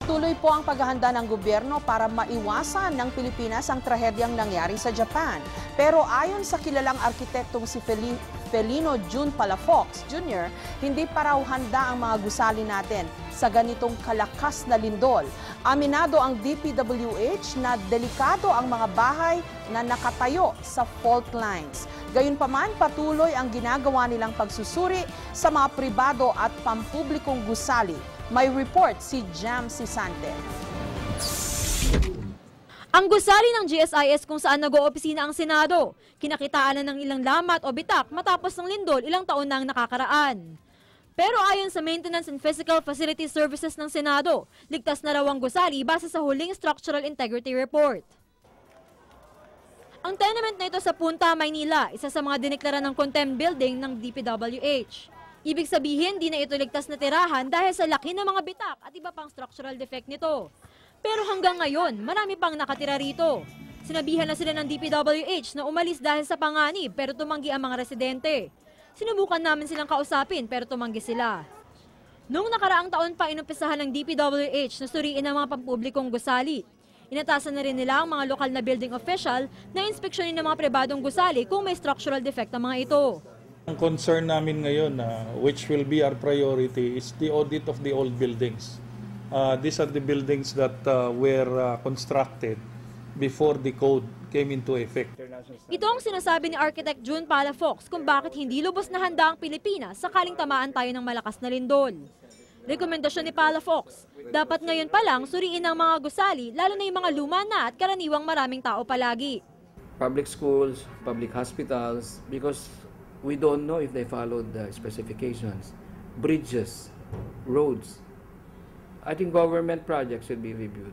Patuloy po ang paghahanda ng gobyerno para maiwasan ng Pilipinas ang trahedyang nangyari sa Japan. Pero ayon sa kilalang arkitektong si Felino June Palafox Jr., hindi pa raw handa ang mga gusali natin sa ganitong kalakas na lindol. Aminado ang DPWH na delikado ang mga bahay na nakatayo sa fault lines. Gayunpaman, patuloy ang ginagawa nilang pagsusuri sa mga pribado at pampublikong gusali. May report si Jam Sisante. Ang gusali ng GSIS kung saan nag-oopisina ang Senado, kinakitaan na ng ilang lamat o bitak matapos ng lindol ilang taon na ang nakakaraan. Pero ayon sa Maintenance and Physical Facility Services ng Senado, ligtas na raw ang gusali base sa huling Structural Integrity Report. Ang tenement na ito sa Punta, Maynila, isa sa mga dineklara ng contempt building ng DPWH. Ibig sabihin, di na ito ligtas na tirahan dahil sa laki ng mga bitak at iba pang structural defect nito. Pero hanggang ngayon, marami pang nakatira rito. Sinabihan na sila ng DPWH na umalis dahil sa panganib pero tumanggi ang mga residente. Sinubukan namin silang kausapin pero tumanggi sila. Noong nakaraang taon pa inumpisahan ng DPWH na suriin ang mga pampublikong gusali. Inatasan na rin nila ang mga lokal na building official na inspeksyonin ng mga pribadong gusali kung may structural defect ang mga ito. Ang concern namin ngayon, which will be our priority, is the audit of the old buildings. These are the buildings that were constructed before the code came into effect. Ito ang sinasabi ni Architect June Palafox kung bakit hindi lubos na handa ang Pilipinas sakaling tamaan tayo ng malakas na lindol. Rekomendasyon ni Palafox, dapat ngayon pa lang suriin ang mga gusali, lalo na yung mga luma na at karaniwang maraming tao palagi. Public schools, public hospitals, because we don't know if they followed the specifications. Bridges, roads. I think government projects should be reviewed.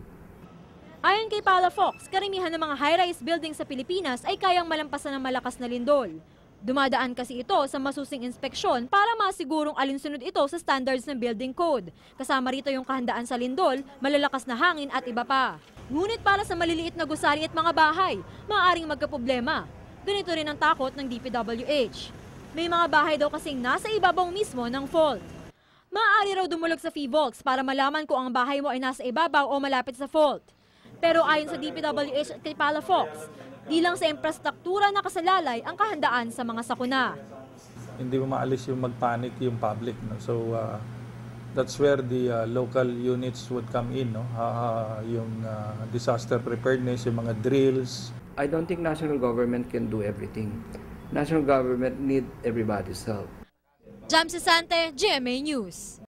Ayon kay Palafox, karamihan ng mga high-rise buildings sa Pilipinas ay kayang malampasan ng malakas na lindol. Dumadaan kasi ito sa masusing inspeksyon para masigurong alinsunod ito sa standards ng building code. Kasama rito yung kahandaan sa lindol, malalakas na hangin at iba pa. Ngunit para sa maliliit na gusali at mga bahay, maaaring magkaproblema. Ganito rin ang takot ng DPWH. May mga bahay daw kasing nasa ibabaw mismo ng fault. Maaari raw dumulog sa P-Volts para malaman kung ang bahay mo ay nasa ibabaw o malapit sa fault. Pero ayon sa DPWH at kay Palafox, di lang sa infrastruktura nakasalalay ang kahandaan sa mga sakuna. Hindi mo maalis yung mag-panic yung public. No? So that's where the local units would come in. No? Yung disaster preparedness, yung mga drills. I don't think national government can do everything. National government need everybody's help. Jam Sisante, GMA News.